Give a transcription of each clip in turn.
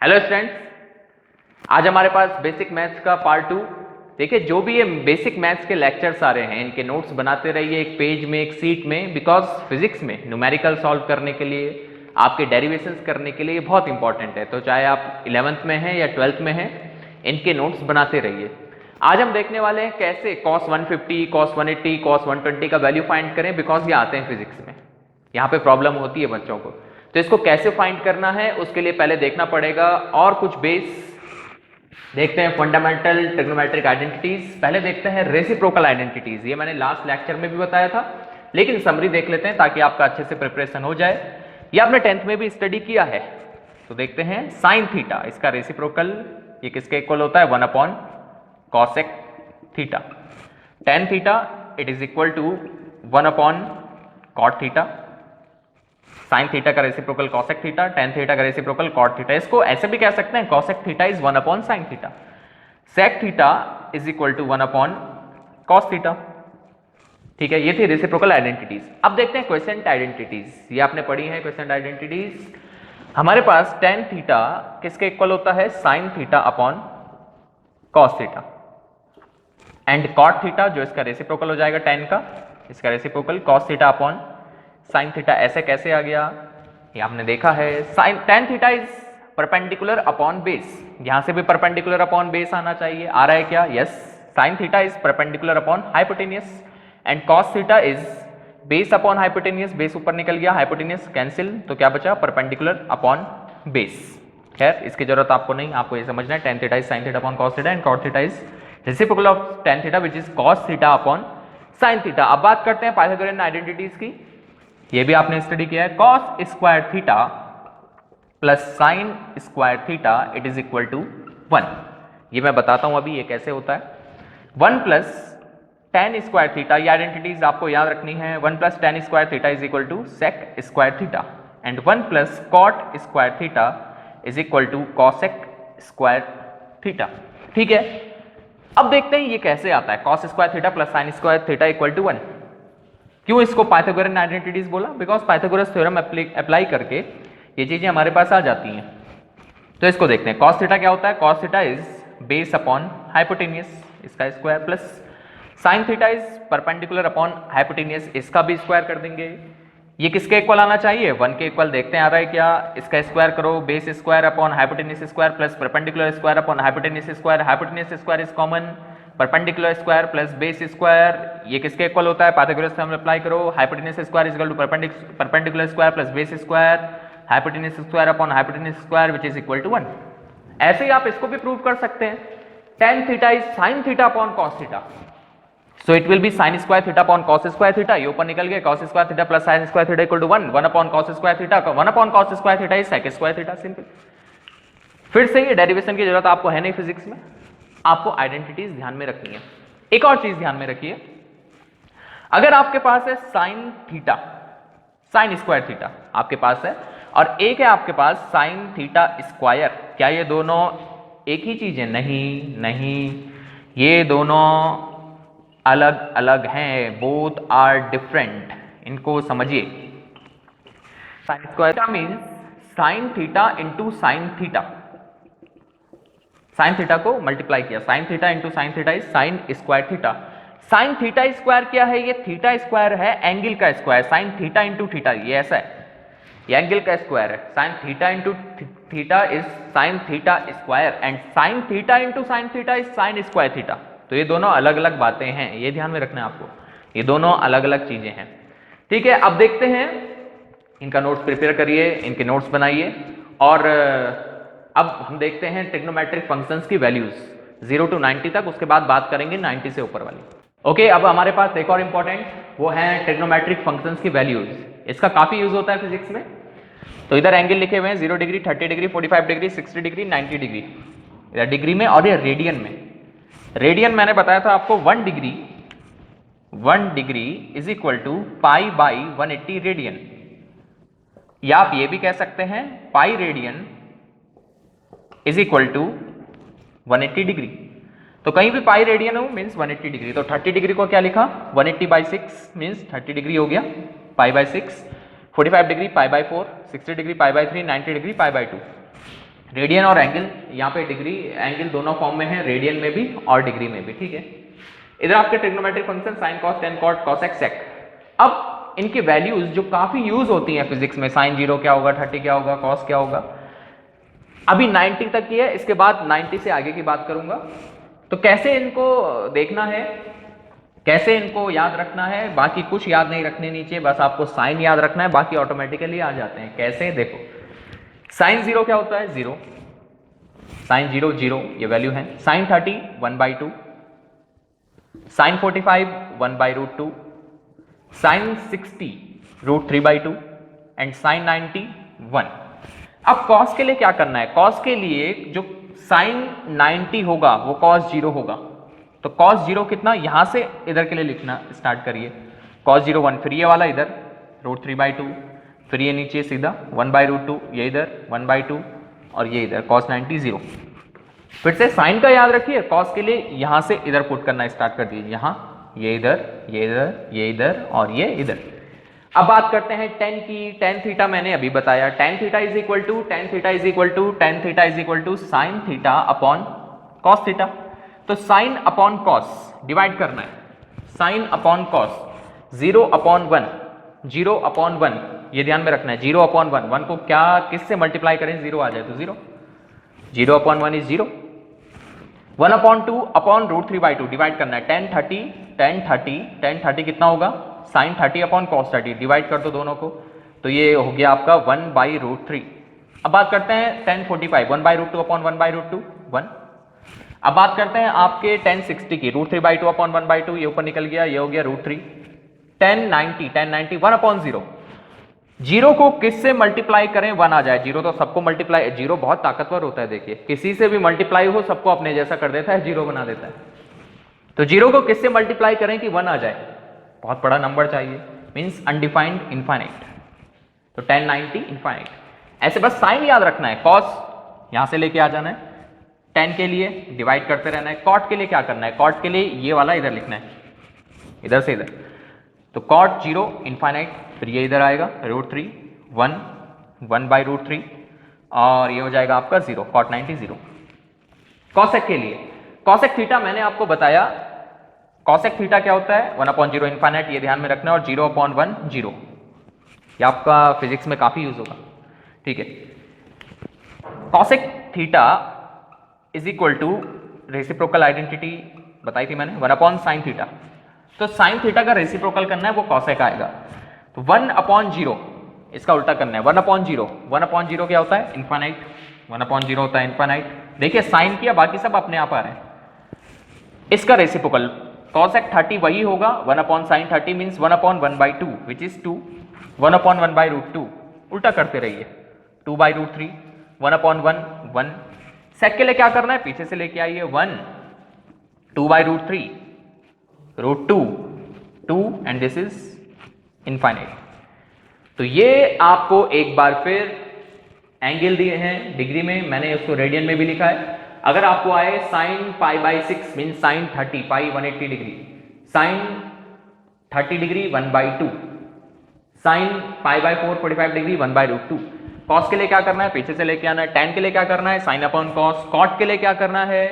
Hello students, आज हमारे पास basic maths का पार्ट 2। देखिए, जो भी ये बेसिक मैथ्स के लेक्चर्स आ रहे हैं इनके नोट्स बनाते रहिए एक पेज में, एक सीट में, बिकॉज फिजिक्स में न्यूमेरिकल सॉल्व करने के लिए, आपके डेरिवेशंस करने के लिए बहुत इंपॉर्टेंट है। तो चाहे आप 11th में हैं या 12th में हैं, इनके नोट्स बनाते रहिए। आज हम देखने वाले हैं कैसे cos 150, cos 180, cos 120 का वैल्यू फाइंड करें, बिकॉज ये आते हैं फिजिक्स में, यहाँ पे प्रॉब्लम होती है बच्चों को। तो इसको कैसे फाइंड करना है उसके लिए पहले देखना पड़ेगा और कुछ बेस देखते हैं, फंडामेंटल ट्रिग्नोमेट्रिक आइडेंटिटीज। पहले देखते हैं रेसिप्रोकल आइडेंटिटीज। ये मैंने लास्ट लेक्चर में भी बताया था, लेकिन समरी देख लेते हैं ताकि आपका अच्छे से प्रिपरेशन हो जाए। ये आपने 10th में भी स्टडी किया है। तो देखते हैं साइन थीटा, इसका रेसिप्रोकल ये किसके इक्वल होता है? 1 upon cosec theta. Tan theta it is equal to 1 upon cot theta. Sine theta का reciprocal cosec theta, tan theta का रेसिप्रोकल कॉट थीटा। इसको ऐसे भी कह सकते हैं, cosec theta is 1 upon sine theta. Sec theta is equal to 1 upon cos theta. ठीक है, ये थी रेसिप्रोकल आइडेंटिटीज। अब देखते हैं क्वेश्चन आइडेंटिटीज। ये आपने पढ़ी है क्वेश्चन आइडेंटिटीज। हमारे पास टेन थीटा किसके इक्वल होता है? Sine theta upon cos theta. And cot theta जो इसका रेसिप्रोकल हो जाएगा टेन का, इसका reciprocal cos theta upon sine theta. ऐसे कैसे आ गया? ये आपने देखा है, sine tan theta is perpendicular upon base. यहां से भी परपेंडिकुलर अपॉन बेस आना चाहिए। आ रहा है क्या? Yes. Sine theta is perpendicular upon hypotenuse and cos theta is base upon hypotenuse. Base ऊपर निकल गया, हाइपोटेनियस कैंसिल, तो क्या बचा? Perpendicular upon base. खैर, इसकी जरूरत आपको नहीं, आपको ये समझना है tan theta is sine theta upon cos theta and cot theta is reciprocal of tan theta which is cos theta upon sine theta. अब बात करते हैं पाइथागोरियन आइडेंटिटीज की। ये भी आपने स्टडी किया है। Cos square theta plus sine square theta it is equal to 1। ये मैं बताता हूं अभी ये कैसे होता है। 1 प्लस टेन स्क्वायर थीटा, ये आइडेंटिटीज आपको याद रखनी है। 1 plus tan square theta is equal to sec square theta and 1 plus cot square theta is equal to cosec square theta. ठीक है, अब देखते हैं ये कैसे आता है। Cos square theta plus sine square theta equal to 1। क्यों इसको पाइथागोरियन आइडेंटिटीज बोला? बिकॉज पाइथागोरस थ्योरम अप्लाई करके ये चीजें हमारे पास आ जाती हैं। तो इसको देखते हैं। कॉस थीटा क्या होता है? Cos theta is base upon hypotenuse, इसका square, plus sine theta is perpendicular upon hypotenuse, इसका भी स्क्वायर कर देंगे। ये किसके इक्वल आना चाहिए? 1 के इक्वल। देखते हैं आ रहा है क्या? इसका स्क्वायर करो, base square upon hypotenuse square plus perpendicular square upon hypotenuse square. Hypotenuse square is common, perpendicular square plus base square, ये किसके इक्वल होता है? पाइथागोरस थ्योरम अप्लाई करो। Hypotenuse square is equal to perpendicular square plus base square, hypotenuse square upon hypotenuse square which is equal to 1। ऐसे ही आप इसको भी prove कर सकते हैं। Tan theta is sine theta upon cos theta, so it will be sine square theta upon cos square theta. ये ऊपर निकल गया, cos square theta plus sine square theta equal to 1। 1 upon cos square theta, 1 upon cos square theta is sec square theta. Simple. फिर से ये derivation की जरूरत आपको है नहीं फिजिक्स में, आपको आइडेंटिटीज ध्यान में रखनी है। एक और चीज ध्यान में रखिए, अगर आपके पास है sine theta, sign square theta आपके पास है, और एक है आपके पास साइन थीटा स्क्वायर, क्या ये दोनों एक ही चीज है? नहीं, नहीं, ये दोनों अलग अलग हैं। Both are different. इनको समझिए। Sine square theta means sine theta into sine theta. Sine theta को मल्टीप्लाई किया, sine theta into sine theta is sine square theta. Sine theta square क्या है? ये थीटा स्क्वायर है, एंगल का square. Sine theta into theta, ये ऐसा है, ये एंगल का स्क्वायर है। Sine theta into theta is sine theta square and sine theta into sine theta is sine square theta. तो ये दोनों अलग अलग बातें हैं, ये ध्यान में रखना है आपको। ये दोनों अलग अलग चीजें हैं। ठीक है, अब देखते हैं, इनका नोट्स प्रिपेयर करिए, इनके नोट्स बनाइए। और अब हम देखते हैं ट्रिग्नोमेट्रिक फंक्शंस की वैल्यूज 0 to 90 तक, उसके बाद बात करेंगे 90 से ऊपर वाली। ओके, अब हमारे पास एक और इंपॉर्टेंट, वो है ट्रिग्नोमेट्रिक फंक्शंस की वैल्यूज। इसका काफी यूज होता है फिजिक्स में। तो इधर एंगल लिखे हुए हैं 0 degree, 30 degree, 45 degree, 60 degree, 90 degree, इधर डिग्री में, और ये रेडियन में। रेडियन मैंने बताया था आपको 1 degree is equal to pi by 180 radian, या आप ये भी कह सकते हैं pi radian is equal to 180 degree. तो कहीं भी पाई रेडियन हो मीन्स 180 डिग्री। तो 30 डिग्री को क्या लिखा? 180 बाई 6 मीन्स 30 डिग्री हो गया, pi by 6। 45 degree pi by 4, 60 degree pi by 3, 90 degree pi by 2। Radian और एंगल, यहाँ पे डिग्री एंगल दोनों फॉर्म में है, रेडियन में भी और डिग्री में भी, ठीक है। इधर आपके trigonometric function sine cos tan cot cosec sec. अब इनकी वैल्यूज जो काफी यूज होती हैं फिजिक्स में, साइन 0 क्या होगा, 30 क्या होगा, कॉस क्या होगा, अभी 90 तक की है, इसके बाद 90 से आगे की बात करूंगा। तो कैसे इनको देखना है, कैसे इनको याद रखना है, बाकी कुछ याद नहीं रखने नीचे, बस आपको साइन याद रखना है, बाकी ऑटोमेटिकली आ जाते हैं। कैसे, देखो साइन 0 क्या होता है, 0, साइन 0 0 ये वैल्यू है। Sine 30 1/2, sine 45 1/√2, sine 60 √3/2 and sine 90 1। अब कॉस के लिए क्या करना है, कॉस के लिए जो साइन 90 होगा वो कॉस 0 होगा, तो कॉस 0 कितना, यहां से इधर के लिए लिखना स्टार्ट करिए, कॉस 0 1, फिर ये वाला इधर √3/2, फिर ये नीचे सीधा 1/√2, ये इधर 1/2 और ये इधर कॉस 90 0। फिर से साइन का याद रखिए, कॉस के लिए यहां से इधर पुट करना स्टार्ट कर दीजिए, यहां, ये इधर, ये इधर, ये इधर और ये इधर। अब बात करते हैं टेन की। टेन थीटा मैंने अभी बताया, tan theta is equal to tan theta is equal to tan theta is equal to sine theta upon cos theta. तो साइन अपॉन कॉस डिवाइड करना है, sine upon cos 0 upon 1, 0 upon 1 ये ध्यान में रखना है, 0 अपॉन 1, 1 को क्या किससे मल्टीप्लाई करें, 0 आ जाए तो 0, 0 upon 1 is 0, 1 upon 2 upon √3/2 divide करना है, 10 30 10 30 10 30 कितना होगा, साइन 30 अपॉन कॉस 30, डिवाइड कर दो दोनों को, तो ये हो गया आपका 1/√3। अब बात करते हैं 10 45 1/√2 अपॉन 1/√2 1। अब बात करते हैं आपके 10 60 की, √3/2 अपॉन 1/2, ये ऊपर निकल गया, ये हो गया √3। 10 90 1 अपॉन 0, 0 को किससे मल्टीप्लाई करें 1 आ जाए, 0 तो सबको मल्टीप्लाई, 0 बहुत ताकतवर होता है, देखिए किसी से भी मल्टीप्लाई हो सबको अपने जैसा कर देता है, 0 बना देता है। तो 0 को किससे मल्टीप्लाई करें कि 1 आ जाए, बहुत बड़ा नंबर चाहिए, मींस अनडिफाइंड इनफाइनाइट, तो 10 90 इनफाइनाइट। ऐसे बस साइन याद रखना है, कॉस यहां से लेके आ जाना है, 10 के लिए डिवाइड करते रहना है, कॉट के लिए क्या करना है, कॉट के लिए ये वाला इधर लिखना है, इधर से इधर, तो कॉट 0 इनफाइनाइट, फिर ये इधर आएगा √3 1 1/√3 और ये हो जाएगा आपका 0, कॉट 90 0। कॉसेक के लिए, कॉसेक थीटा मैंने आपको बताया, कॉसेक थीटा क्या होता है, 1/0 इनफाइनाइट, ये ध्यान में रखना है, और 0/1 0, ये आपका फिजिक्स में काफी यूज होगा, ठीक है। Cosec theta is equal to reciprocal identity बताई थी मैंने, 1/sin थीटा, तो साइन थीटा का रेसिप्रोकल करना है वो कॉसेक आएगा, तो 1/0 इसका उल्टा करना है, 1/0 1/0 क्या होता है, इनफाइनाइट, 1/0 होता है इनफाइनाइट। देखिए साइन किया, बाकी सब अपने आप आ रहे हैं, इसका रेसिप्रोकल कॉसेक 30 वही होगा, 1/sin 30 मींस 1/1/2 विच इज 2, 1/1/√2, उल्टा करते रहिए, 2/√3, 1/1 1। सेक के लिए क्या करना है, पीछे से लेके आइए 1, 2/√3 √2 2 एंड दिस इज इनफाइनाइट। तो ये आपको एक बार फिर एंगल दिए हैं डिग्री में, मैंने उसको रेडियन में भी लिखा है। अगर आपको आए sine π/6 mean sine 30 pi 180 degree, sine 30 degree 1/2, sine π/4 45 degree 1/√2। Cos के लिए क्या करना है, पीछे से लेके आना है, टेन के लिए क्या करना है, साइन अपॉन कॉस, कॉट के लिए क्या करना है,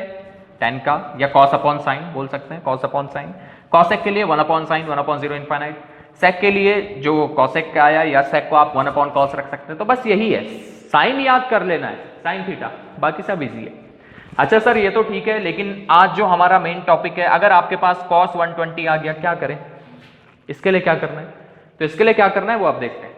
टेन का, या कॉस अपॉन साइन बोल सकते हैं, कॉस अपॉन साइन। कॉसेक के लिए 1/sin 1/0 इनफाइनाइट। सेक के लिए जो कॉसेक का आया या सेक को आप 1/cos रख सकते हैं। तो बस यही है, साइन याद कर लेना है, साइन थीटा, बाकी सब इजी है। अच्छा सर ये तो ठीक है, लेकिन आज जो हमारा मेन टॉपिक है, अगर आपके पास cos 120 आ गया क्या करें, इसके लिए क्या करना है, तो इसके लिए क्या करना है वो आप देखते हैं।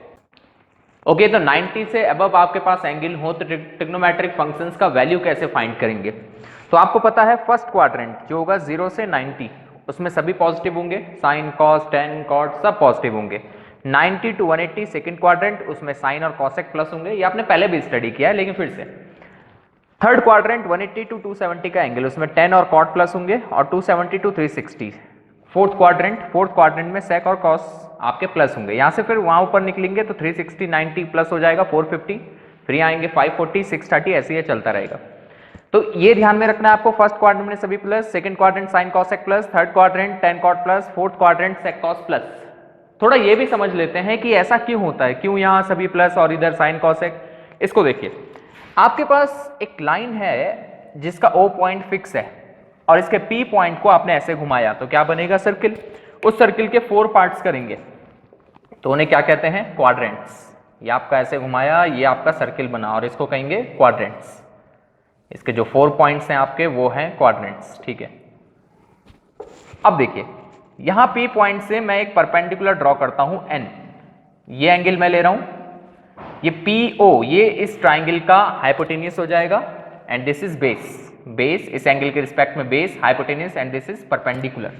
ओके, तो 90 से अबव आपके पास एंगल हो तो ट्रिग्नोमेट्रिक फंक्शंस का वैल्यू कैसे फाइंड करेंगे। तो आपको पता है फर्स्ट क्वाड्रेंट जो होगा 0 से 90, उसमें सभी पॉजिटिव होंगे, साइन कॉस टेन कॉट सब पॉजिटिव होंगे। 90 to 180 सेकंड क्वाड्रेंट, उसमें साइन और कॉसेक प्लस होंगे, ये आपने पहले भी स्टडी किया है लेकिन फिर से। थर्ड क्वाड्रेंट 180 to 270 का एंगल, उसमें टेन और कॉट प्लस होंगे और 270 to 360। फोर्थ क्वाड्रेंट में सेक और कॉस आपके प्लस होंगे, यहां से फिर वहां ऊपर निकलेंगे तो 360 90 प्लस हो जाएगा 450, फिर यहाँ आएंगे 540 630, ऐसे ही चलता रहेगा। तो ये ध्यान में रखना है आपको, फर्स्ट क्वाड्रेंट में सभी plus, second quadrant sine cosec plus, third quadrant tan cot plus, fourth quadrant sec cos plus. थोड़ा ये भी समझ लेते हैं कि ऐसा क्यों होता है, क्यों यहाँ सभी प्लस और इधर साइन कॉसेक। इसको देखिए, आपके पास एक लाइन है जिसका O पॉइंट फिक्स है और इसके P पॉइंट को आपने ऐसे घुमाया तो क्या बनेगा? सर्किल। उस सर्किल के 4 पार्ट्स करेंगे तो उन्हें क्या कहते हैं? क्वाड्रेंट्स। ये आपका ऐसे घुमाया, ये आपका सर्किल बना और इसको कहेंगे क्वाड्रेंट्स। इसके जो 4 पॉइंट्स हैं आपके वो हैं क्वाड्रेंट्स, ठीक है। अब देखिए यहां P पॉइंट से मैं एक परपेंडिकुलर ड्रॉ करता हूं N, ये एंगल मैं ले रहा हूं, ये PO ये इस ट्राइंगल का हाइपोटेनियस हो जाएगा and this is base. Base इस एंगल के रिस्पेक्ट में base hypotenuse and this is perpendicular.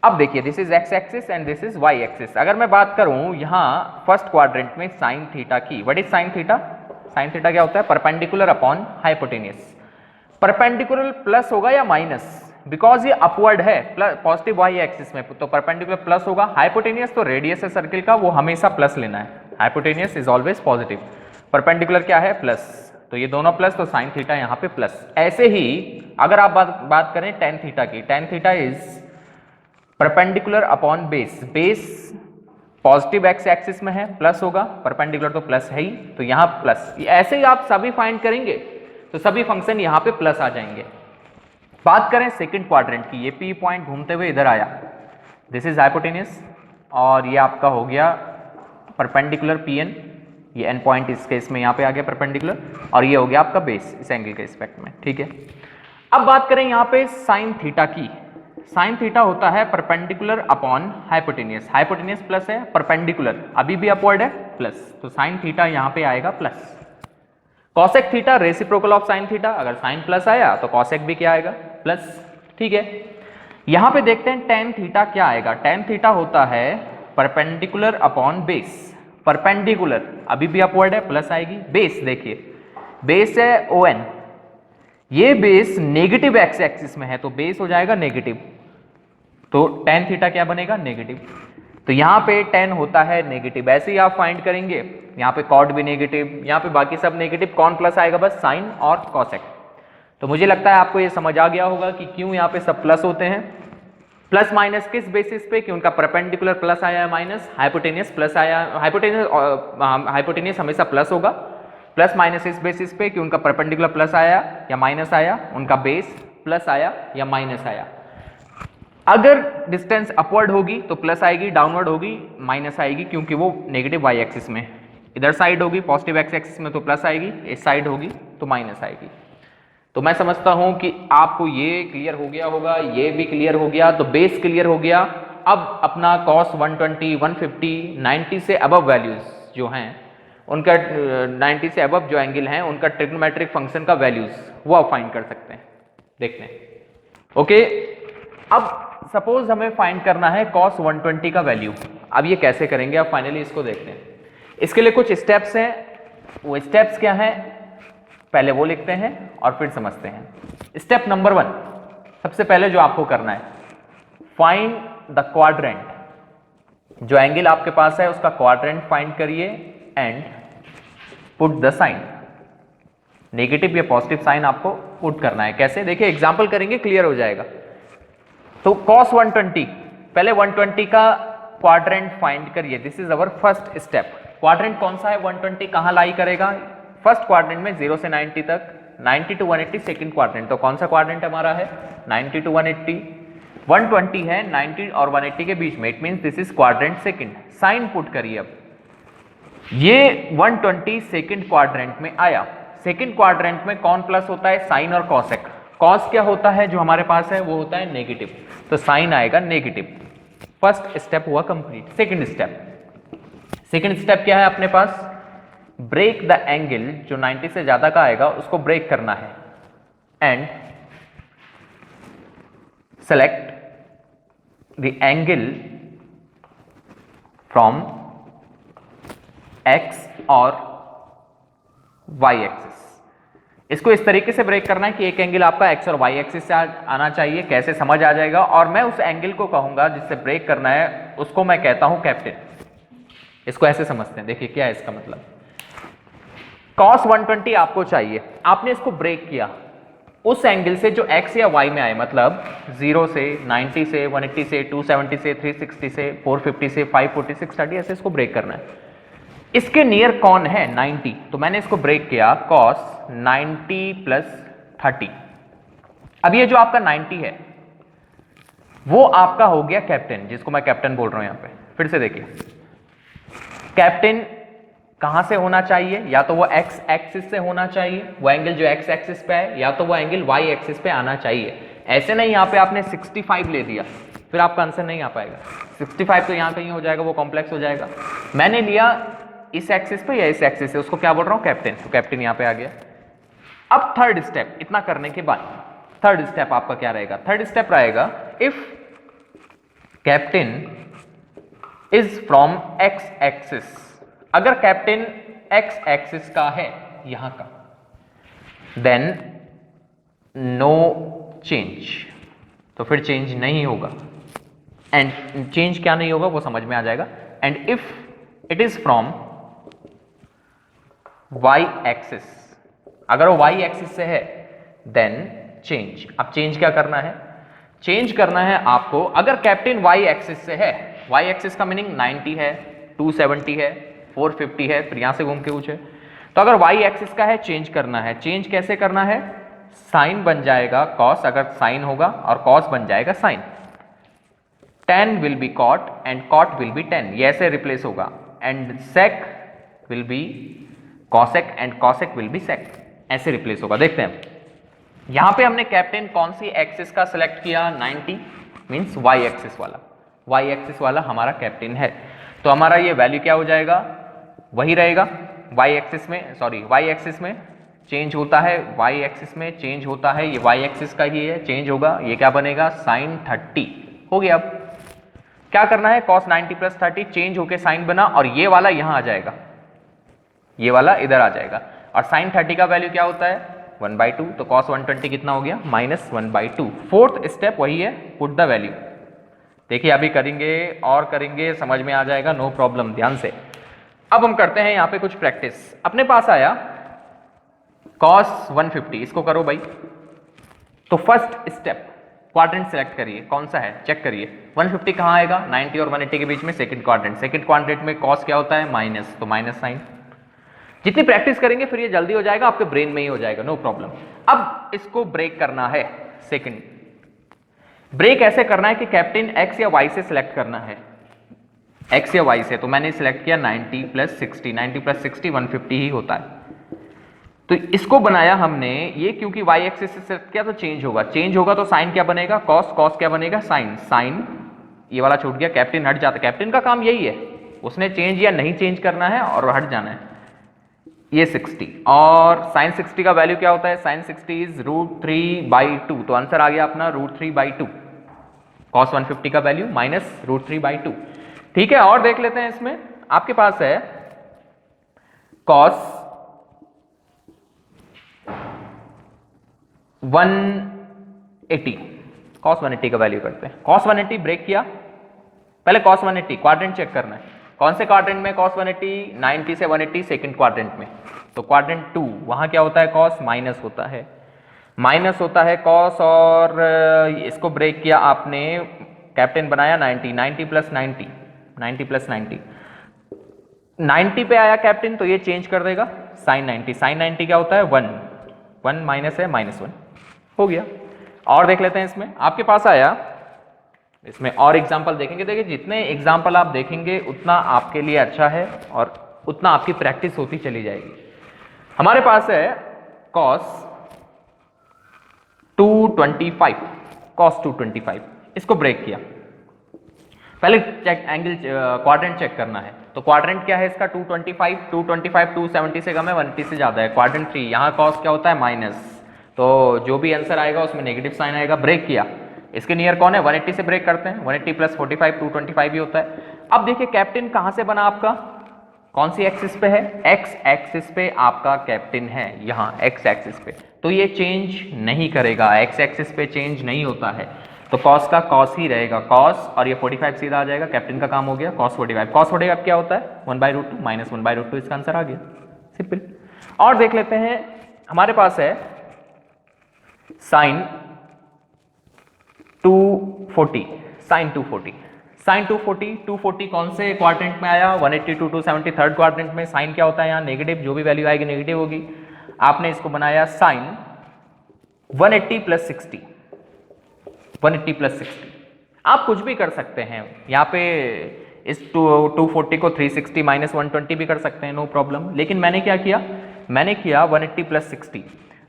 अब देखिए this is x axis and this is y axis. अगर मैं बात करूं यहां फर्स्ट क्वाड्रेंट में साइन थीटा की, what is sine theta? Sine theta क्या होता है? Perpendicular upon hypotenuse. Perpendicular plus होगा या माइनस? बिकॉज ये अपवर्ड है, पॉजिटिव y एक्सिस में, तो परपेंडिकुलर प्लस होगा। हाइपोटेनियस तो रेडियस है सर्किल का, वो हमेशा प्लस लेना है। Hypotenuse is always positive, perpendicular क्या है? प्लस, तो ये दोनों प्लस, तो साइन थीटा यहाँ पे प्लस। ऐसे ही अगर आप बात करें टेन थीटा की, ten theta is perpendicular upon base. Base positive x axis में है, प्लस होगा, परपेंडिकुलर तो प्लस है ही, तो यहाँ प्लस। ऐसे ही आप सभी फाइंड करेंगे तो सभी फंक्शन यहाँ पे प्लस आ जाएंगे। बात करें सेकंड क्वाड्रेंट की, ये P पॉइंट घूमते हुए इधर आया, दिस इज हाइपोटेनियस और ये आपका हो गया परपेंडिकुलर PN, ये N पॉइंट इस केस में यहाँ पे आ गया परपेंडिकुलर, और ये हो गया आपका बेस इस एंगल के रिस्पेक्ट में, ठीक है। अब बात करें यहाँ पे साइन थीटा की। साइन थीटा होता है perpendicular upon hypotenuse. Hypotenuse plus है, परपेंडिकुलर अभी भी अपवर्ड है प्लस, तो साइन थीटा यहाँ पे आएगा plus. Cosec theta reciprocal of sine theta, अगर साइन प्लस आया तो कॉसेक भी क्या आएगा? प्लस, ठीक है। यहां पे देखते हैं टेन थीटा क्या आएगा। टेन थीटा होता है परपेंडिकुलर अपॉन बेस। परपेंडिकुलर अभी भी अपवर्ड है, प्लस आएगी। बेस देखिए, बेस है ON, ये बेस नेगेटिव x एक्सिस में है तो बेस हो जाएगा नेगेटिव, तो टेन थीटा क्या बनेगा? नेगेटिव। तो यहाँ पे टेन होता है नेगेटिव। ऐसे ही आप फाइंड करेंगे, यहाँ पे कॉट भी नेगेटिव, यहाँ पे बाकी सब नेगेटिव, कौन प्लस आएगा? बस साइन और कॉसेक। तो मुझे लगता है आपको ये समझ आ गया होगा कि क्यों यहाँ पे सब प्लस होते हैं। प्लस माइनस किस बेसिस पे? कि उनका परपेंडिकुलर प्लस आया है, माइनस हाइपोटेनियस प्लस आया। हाइपोटेनियस हमेशा प्लस होगा। प्लस माइनस इस बेसिस पे कि उनका परपेंडिकुलर प्लस आया या माइनस आया, उनका बेस प्लस आया या माइनस आया। अगर डिस्टेंस अपवर्ड होगी तो प्लस आएगी, डाउनवर्ड होगी माइनस आएगी, क्योंकि वो नेगेटिव y एक्सिस में। इधर साइड होगी पॉजिटिव x एक्सिस में तो प्लस आएगी, इस साइड होगी तो माइनस आएगी। तो मैं समझता हूं कि आपको ये क्लियर हो गया होगा, ये भी क्लियर हो गया, तो बेस क्लियर हो गया। अब अपना cos 120, 150, 90 से अबव वैल्यूज जो हैं उनका 90 से अबव जो एंगल हैं उनका ट्रिग्नोमेट्रिक फंक्शन का वैल्यूज वो आप फाइंड कर सकते हैं। देखते हैं, ओके। अब सपोज हमें फाइंड करना है cos 120 का वैल्यू। अब ये कैसे करेंगे? अब फाइनली इसको देखते हैं। इसके लिए कुछ स्टेप्स हैं, वो स्टेप्स क्या हैं पहले वो लिखते हैं और फिर समझते हैं। स्टेप नंबर 1, सबसे पहले जो आपको करना है, फाइंड द क्वाड्रेंट। जो एंगल आपके पास है उसका क्वाड्रेंट फाइंड करिए and put the sign. Negative या पॉजिटिव साइन आपको पुट करना है। कैसे? देखिए एग्जांपल करेंगे, क्लियर हो जाएगा। तो cos 120, पहले 120 का क्वाड्रेंट फाइंड करिए। This is our first step. Quadrant कौन सा है? 120 कहां लाई करेगा? फर्स्ट क्वाड्रेंट में 0 से 90 तक, 90 टू 180 सेकंड क्वाड्रेंट। तो कौन सा क्वाड्रेंट हमारा है? 90 टू 180। 120 है 90 और 180 के बीच में, it means this is quadrant second. Sign put करिए। अब ये 120 सेकंड क्वाड्रेंट में आया। सेकंड क्वाड्रेंट में कौन प्लस होता है? साइन और कॉसेक। कॉस क्या होता है जो हमारे पास है? वो होता है नेगेटिव, तो साइन आएगा नेगेटिव। फर्स्ट स्टेप हुआ कंप्लीट। सेकंड स्टेप क्या है अपने पास? ब्रेक द एंगल, जो 90 से ज्यादा का आएगा उसको ब्रेक करना है and select the angle from x और y एक्सिस। इसको इस तरीके से ब्रेक करना है कि एक एंगल आपका x और y एक्सिस से आना चाहिए। कैसे? समझ आ जाएगा। और मैं उस एंगल को कहूंगा जिससे ब्रेक करना है, उसको मैं कहता हूं कैप्टन। इसको ऐसे समझते हैं, देखिए क्या है इसका मतलब। cos 120 आपको चाहिए, आपने इसको ब्रेक किया उस एंगल से जो x या y में आए, मतलब 0 से 90 से 180 से 270 से 360 से 450 से 540 630, ऐसे इसको ब्रेक करना है। इसके नियर कौन है 90, तो मैंने इसको ब्रेक किया cos 90 प्लस 30। अब ये जो आपका 90 है वो आपका हो गया कैप्टन, जिसको मैं कैप्टन बोल रहा हूं यहां पे। फिर से देखिए, कैप्टन कहां से होना चाहिए, या तो वो एक्स एक्सिस से होना चाहिए, वो एंगल जो एक्स एक्सिस पे है, या तो वो एंगल वाई एक्सिस पे आना चाहिए। ऐसे नहीं यहां पे आपने 65 ले दिया फिर आपका आंसर नहीं आ पाएगा। 65 तो यहां कहीं हो जाएगा, वो कॉम्प्लेक्स हो जाएगा। मैंने लिया इस एक्सिस पे या इस एक्सिस से, उसको क्या बोल रहा हूं कैप्टन, तो कैप्टन यहां पे आ गया। अब थर्ड स्टेप, इतना करने के बाद थर्ड स्टेप आपका क्या रहेगा, थर्ड स्टेप रहेगा if captain is from x axis, अगर कैप्टन एक्स एक्सिस का है यहां का, देन नो चेंज, तो फिर चेंज नहीं होगा। एंड चेंज क्या नहीं होगा वो समझ में आ जाएगा। And if it is from Y axis, अगर वो वाई एक्सिस से है देन चेंज। अब चेंज क्या करना है, चेंज करना है आपको, अगर कैप्टन वाई एक्सिस से है, वाई एक्सिस का मीनिंग 90 है, 270 है, 450 है, फिर यहां से घूम के कुछ है, तो अगर वाई एक्सिस का है चेंज करना है। चेंज कैसे करना है, साइन बन जाएगा कॉस, अगर साइन होगा, और कॉस बन जाएगा sine. tan will be cot and cot will be tan, ये ऐसे रिप्लेस होगा। And sec will be cosec and cosec will be sec, ऐसे रिप्लेस होगा। देखते हैं यहां पे हमने कैप्टन कौन सी एक्सिस का सिलेक्ट किया, 90 मींस वाई एक्सिस वाला, वाई एक्सिस वाला हमारा कैप्टन है। तो हमारा ये वैल्यू क्या हो जाएगा, वही रहेगा। वाई एक्सिस में, सॉरी वाई एक्सिस में चेंज होता है, वाई एक्सिस में चेंज होता है, ये वाई एक्सिस का ही है, चेंज होगा, ये क्या बनेगा sin 30 हो गया। अब क्या करना है, cos 90 प्लस 30 चेंज होके साइन बना, और ये वाला यहां आ जाएगा, ये वाला इधर आ जाएगा। और sin 30 का वैल्यू क्या होता है 1/2, तो cos 120 कितना हो गया -1/2। फोर्थ स्टेप वही है, पुट द वैल्यू। देखिए अभी करेंगे और करेंगे, समझ में आ जाएगा, नो प्रॉब्लम, ध्यान से। अब हम करते हैं यहां पे कुछ प्रैक्टिस। अपने पास आया cos 150, इसको करो भाई। तो फर्स्ट स्टेप क्वाड्रेंट सेलेक्ट करिए, कौन सा है चेक करिए। 150 कहां आएगा, 90 और 180 के बीच में सेकंड क्वाड्रेंट। सेकंड क्वाड्रेंट में cos क्या होता है माइनस, तो माइनस साइन। जितनी प्रैक्टिस करेंगे फिर ये जल्दी हो जाएगा, आपके ब्रेन में ही हो जाएगा, नो प्रॉब्लम। अब इसको ब्रेक करना है, सेकंड ब्रेक ऐसे करना है कि कैप्टन एक्स या वाई से सिलेक्ट करना है, एक्स या वाई से। तो मैंने सिलेक्ट किया 90 प्लस 60, 90 प्लस 60 150 ही होता है। तो इसको बनाया हमने, ये क्योंकि वाई एक्सिस से सिलेक्ट किया तो चेंज होगा, चेंज होगा तो साइन क्या बनेगा कॉस, कॉस क्या बनेगा साइन, साइन ये वाला छूट गया, कैप्टन हट जाता। कैप्टन का काम यही है, उसने चेंज या नहीं चेंज करना है और हट जाना है। ये 60 और साइन 60 का वैल्यू क्या होता है, साइन 60 इज √3/2, तो आंसर आ गया अपना √3/2। cos 150 का वैल्यू माइनस √3/2। ठीक है, और देख लेते हैं इसमें आपके पास है cos 180, cos 180 का वैल्यू करते हैं। cos 180 ब्रेक किया, पहले cos 180 क्वाड्रेंट चेक करना है, कौन से क्वाड्रेंट में cos 180, 90 से 180 सेकंड क्वाड्रेंट में। तो क्वाड्रेंट 2 वहां क्या होता है, cos माइनस होता है, माइनस होता है cos। और इसको ब्रेक किया आपने, कैप्टन बनाया 90, 90 प्लस 90, 90 प्लस 90, 90 पे आया कैप्टन तो ये चेंज कर देगा साइन 90, साइन 90 क्या होता है 1, 1 माइनस है -1 हो गया। और देख लेते हैं इसमें आपके पास आया, इसमें और एग्जाम्पल देखेंगे। देखिए जितने एग्जाम्पल आप देखेंगे उतना आपके लिए अच्छा है और उतना आपकी प्रैक्टिस होती चली जाएगी। हमारे पास है cos 225, cos 225, इसको ब्रेक किया। पहले चेक एंगल, क्वाड्रेंट चेक करना है। तो क्वाड्रेंट क्या है इसका 225, 225 270 से कम है, 180 से ज्यादा है। क्वाड्रेंट 3 यहाँ cos क्या होता है माइनस, तो जो भी आंसर आएगा उसमें नेगेटिव साइन आएगा। ब्रेक किया, इसके नियर कौन है 180 से ब्रेक करते हैं, 180 प्लस 45 225 भी होता है। अब देखिए कैप्टन कहां से बना आपका, कौन सी एक्सिस पे है, एक्स एक्सिस पे आपका कैप्टन है, यहां एक्स एक्सिस पे, तो ये चेंज नहीं करेगा, एक्स एक्सिस पे चेंज नहीं होता है, तो cos का cos ही रहेगा cos, और ये 45 सीधा आ जाएगा, कैप्टन का काम हो गया cos 45। cos 45 क्या होता है 1/√2 माइनस 1/√2, इसका आंसर आ गया, सिंपल। और देख लेते हैं हमारे पास है sin 240, sin साइन 240 कौन से क्वाड्रेंट में आया, 180 to 270 थर्ड क्वाड्रेंट में। साइन क्या होता है यहाँ नेगेटिव, जो भी वैल्यू आएगी नेगेटिव होगी। आपने इसको बनाया साइन 180 + 60, 180 + 60। आप कुछ भी कर सकते हैं यहाँ पे, इस 240 को 360 - 120 भी कर सकते हैं, नो प्रॉब्लम। लेकिन मैंने क्या किया, मैंने किया 180 + 60।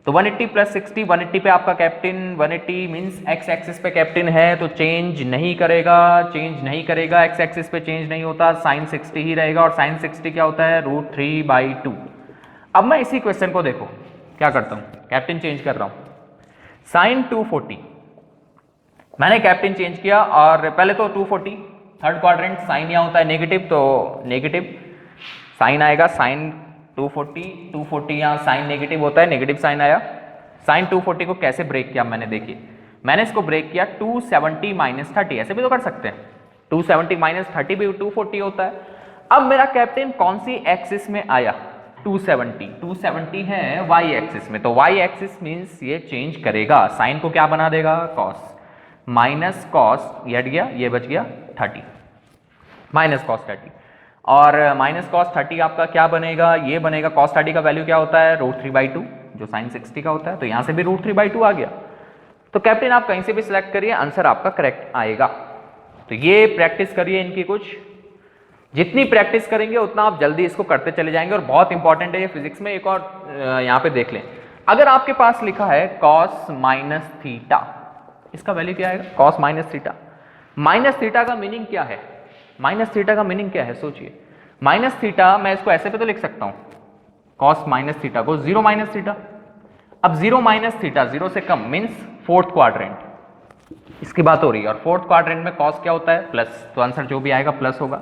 तो 180 + 60, 180 पे आपका कैप्टन, 180 मीन्स एक्स एक्सिस पे कैप्टन है तो चेंज नहीं करेगा, एक्स एक्सिस पे चेंज नहीं होता, साइन 60 ही रहेगा। और साइन 60 क्या होता है, √3/2। अब मैं इसी क्वेश्चन को देखो क्या करता हूँ, कैप्टन चेंज कर रहा हूँ। साइन 240 मैंने कैप्टन चेंज किया, और पहले तो 240 थर्ड क्वाड्रेंट, साइन यहाँ होता है नेगेटिव, तो नेगेटिव साइन आएगा। साइन 240 यहाँ साइन नेगेटिव होता है, नेगेटिव साइन आया। साइन 240 को कैसे ब्रेक किया मैंने, देखिए मैंने इसको ब्रेक किया 270 - 30, ऐसे भी तो कर सकते हैं। 270 - 30 भी 240 होता है। अब मेरा कैप्टन कौन सी एक्सिस में आया, 270 है वाई एक्सिस में, तो वाई एक्सिस मीन्स ये चेंज करेगा, साइन को क्या बना देगा, कॉस, माइनस कॉस, ये हट गया, ये बच गया 30, माइनस कॉस 30। और माइनस कॉस 30 आपका क्या बनेगा, ये बनेगा, कॉस 30 का वैल्यू क्या होता है, √3/2, जो साइन 60 का होता है। तो यहां से भी √3/2 आ गया। तो कैप्टन आप कहीं से भी सिलेक्ट करिए, आंसर आपका करेक्ट आएगा। तो ये प्रैक्टिस करिए इनकी कुछ, जितनी प्रैक्टिस करेंगे उतना आप जल्दी इसको करते चले जाएंगे। और बहुत इंपॉर्टेंट है ये फिजिक्स में। एक और यहाँ पे देख लें, अगर आपके पास लिखा है कॉस -θ, इसका वैल्यू क्या आएगा, कॉस -θ। -θ का मीनिंग क्या है, -θ का मीनिंग क्या है, सोचिए। -θ मैं इसको ऐसे पे तो लिख सकता हूं, cos -θ को 0 -θ। अब 0 -θ 0 से कम मीन्स फोर्थ क्वाड्रेंट, इसकी बात हो रही है। और फोर्थ क्वाड्रेंट में cos क्या होता है, प्लस, तो आंसर जो भी आएगा प्लस होगा।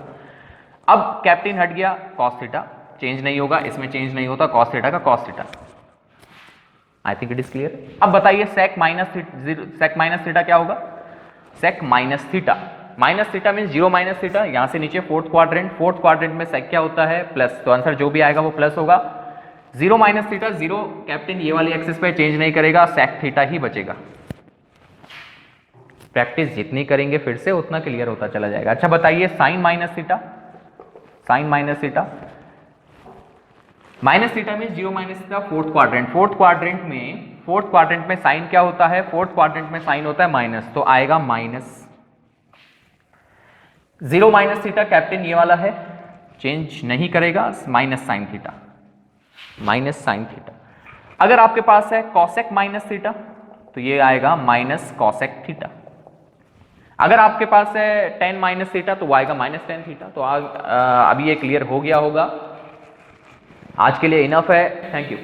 अब कैप्टन हट गया, cos θ चेंज नहीं होगा, इसमें चेंज नहीं होता, cos θ का cos θ। I think it is clear. अब बताइए sec -θ क्या होगा, sec -θ, -θ मीन 0 -θ, यहां से नीचे फोर्थ क्वाड्रेंट में sec क्या होता है, प्लस, तो आंसर जो भी आएगा वो प्लस होगा। 0 -θ 0, कैप्टन ये वाली एक्सिस पे चेंज नहीं करेगा, sec θ ही बचेगा। प्रैक्टिस जितनी करेंगे फिर से उतना क्लियर होता चला जाएगा। अच्छा बताइए sin -θ, sin -θ, -θ mean 0 -θ, fourth quadrant में साइन क्या होता है, फोर्थ क्वाड्रेंट में साइन होता है माइनस, तो आएगा माइनस 0 -θ, कैप्टन ये वाला है, चेंज नहीं करेगा, माइनस साइन थीटा। अगर आपके पास है cosec -θ तो ये आएगा माइनस cosec थीटा। अगर आपके पास है tan -θ तो वो आएगा -tan थीटा। तो अभी ये क्लियर हो गया होगा। आज के लिए इनफ है, थैंक यू।